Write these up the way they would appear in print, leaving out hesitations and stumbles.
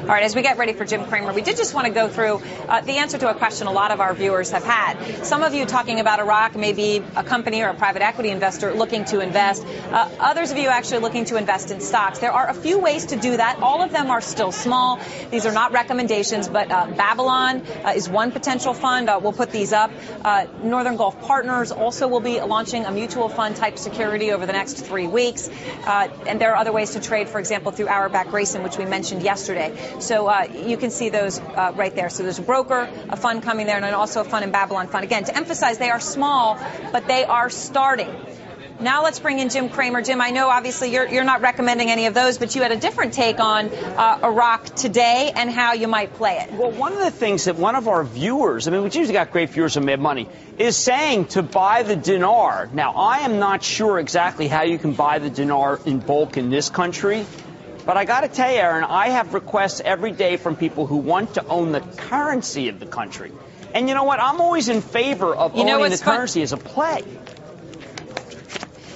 All right, as we get ready for Jim Cramer, we did just want to go through the answer to a question a lot of our viewers have had. Some of you talking about Iraq, maybe a company or a private equity investor looking to invest. Others of you actually looking to invest in stocks. There are a few ways to do that. All of them are still small. These are not recommendations, but Babylon is one potential fund. We'll put these up. Northern Gulf Partners also will be launching a mutual fund type security over the next 3 weeks. And there are other ways to trade, for example, through Auerbach Grayson, which we mentioned yesterday. So you can see those right there. So there's a broker, a fund coming there, and also a fund in Babylon fund. Again, to emphasize, they are small, but they are starting. Now let's bring in Jim Cramer. Jim, I know obviously you're not recommending any of those, but you had a different take on Iraq today and how you might play it. Well, one of the things that one of our viewers, I mean, we've usually got great viewers on Mad Money, is saying to buy the dinar. Now, I am not sure exactly how you can buy the dinar in bulk in this country, but I got to tell you, Aaron, I have requests every day from people who want to own the currency of the country. And you know what? I'm always in favor of owning the currency as a play.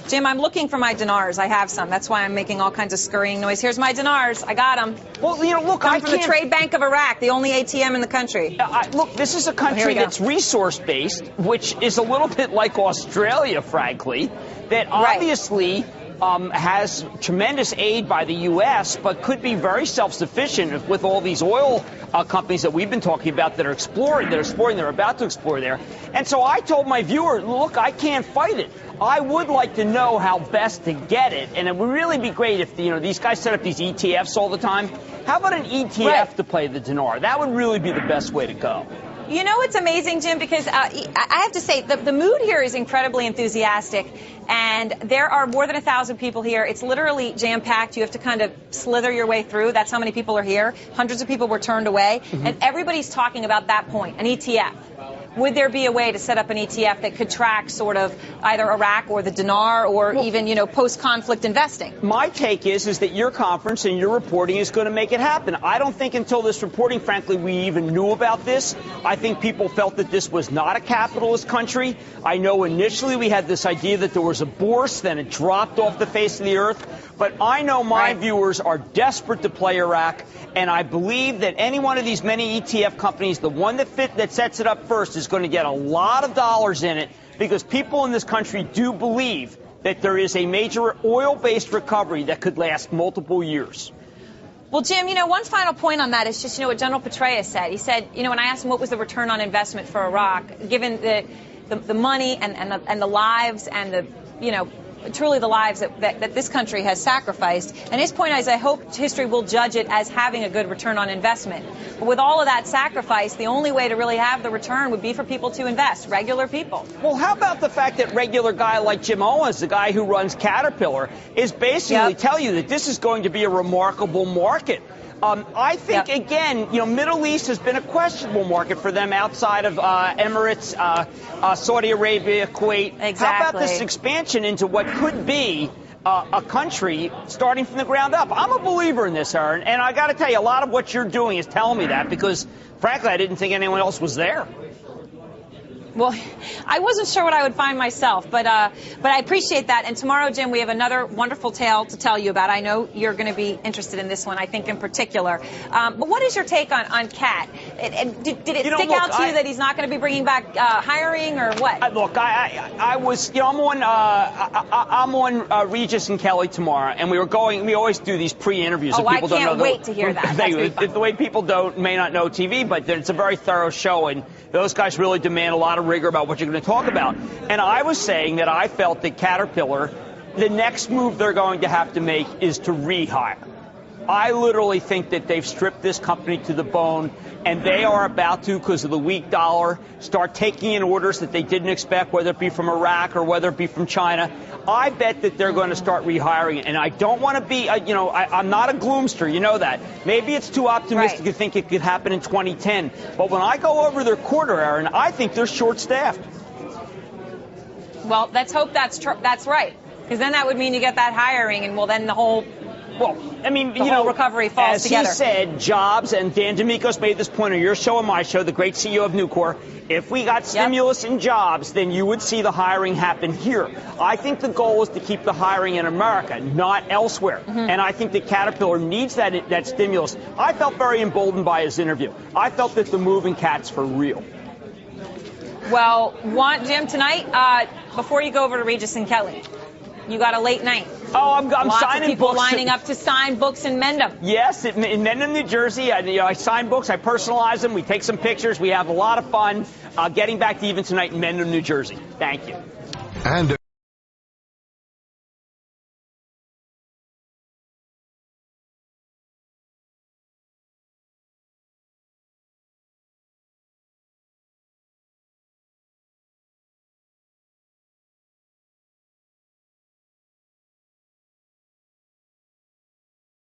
Jim, I'm looking for my dinars. I have some. That's why I'm making all kinds of scurrying noise. Here's my dinars. I got them. Well, you know, look, I from the Trade Bank of Iraq, the only ATM in the country. Look, this is a country that's resource-based, which is a little bit like Australia, frankly, that obviously has tremendous aid by the U.S., but could be very self-sufficient with all these oil companies that we've been talking about that are exploring, they're about to explore there. And so I told my viewer, look, I can't fight it. I would like to know how best to get it, and it would really be great if these guys set up these ETFs all the time. How about an ETF to play the dinar? That would really be the best way to go. You know, it's amazing, Jim, because I have to say the mood here is incredibly enthusiastic, and there are more than 1,000 people here. It's literally jam-packed. You have to kind of slither your way through. That's how many people are here. Hundreds of people were turned away, and everybody's talking about that point, an ETF. Would there be a way to set up an ETF that could track sort of either Iraq or the dinar or even, post-conflict investing? My take is that your conference and your reporting is going to make it happen. I don't think until this reporting, frankly, we even knew about this. I think people felt that this was not a capitalist country. I know initially we had this idea that there was a bourse, then it dropped off the face of the earth. But I know my viewers are desperate to play Iraq, and I believe that any one of these many ETF companies, the one that sets it up first, is going to get a lot of dollars in it, because people in this country do believe that there is a major oil-based recovery that could last multiple years. Well, Jim, one final point on that is just, what General Petraeus said. He said, when I asked him what was the return on investment for Iraq, given the money and the lives and the, truly the lives that this country has sacrificed. And his point is, I hope history will judge it as having a good return on investment. But with all of that sacrifice, the only way to really have the return would be for people to invest, regular people. Well, how about the fact that regular guy like Jim Owens, the guy who runs Caterpillar, is basically telling you that this is going to be a remarkable market? I think, again, Middle East has been a questionable market for them outside of Emirates, Saudi Arabia, Kuwait. Exactly. How about this expansion into what could be a country starting from the ground up? I'm a believer in this, Aaron, and I got to tell you, a lot of what you're doing is telling me that because, frankly, I didn't think anyone else was there. Well, I wasn't sure what I would find myself, but I appreciate that. And tomorrow, Jim, we have another wonderful tale to tell you about. I know you're going to be interested in this one, I think, in particular. But what is your take on Cat? Did it stick out to you that he's not going to be bringing back hiring or what? Look, I was, I'm on Regis and Kelly tomorrow, and we always do these pre-interviews. Oh, I can't wait to hear that. The way people may not know TV, but it's a very thorough show, and those guys really demand a lot of rigor about what you're going to talk about. And I was saying that I felt that Caterpillar, the next move they're going to have to make is to rehire. I literally think that they've stripped this company to the bone, and they are about to, because of the weak dollar, start taking in orders that they didn't expect, whether it be from Iraq or whether it be from China. I bet that they're going to start rehiring, and I don't want to be, I'm not a gloomster, you know that. Maybe it's too optimistic to think it could happen in 2010, but when I go over their quarter, Aaron, I think they're short-staffed. Well, let's hope that's right, because then that would mean you get that hiring, and then the whole Well, I mean, the whole recovery falls together. As he said, jobs, and Dan D'Amico's made this point on your show and my show, the great CEO of Nucor, if we got stimulus and jobs, then you would see the hiring happen here. I think the goal is to keep the hiring in America, not elsewhere. And I think that Caterpillar needs that stimulus. I felt very emboldened by his interview. I felt that the moving cat's for real. Well, Jim, tonight, before you go over to Regis and Kelly, you got a late night. Oh, I'm Lots signing of people books. lining up to sign books in Mendham. Yes, in Mendham, New Jersey. I sign books, I personalize them, we take some pictures, we have a lot of fun getting back to even tonight in Mendham, New Jersey. Thank you. And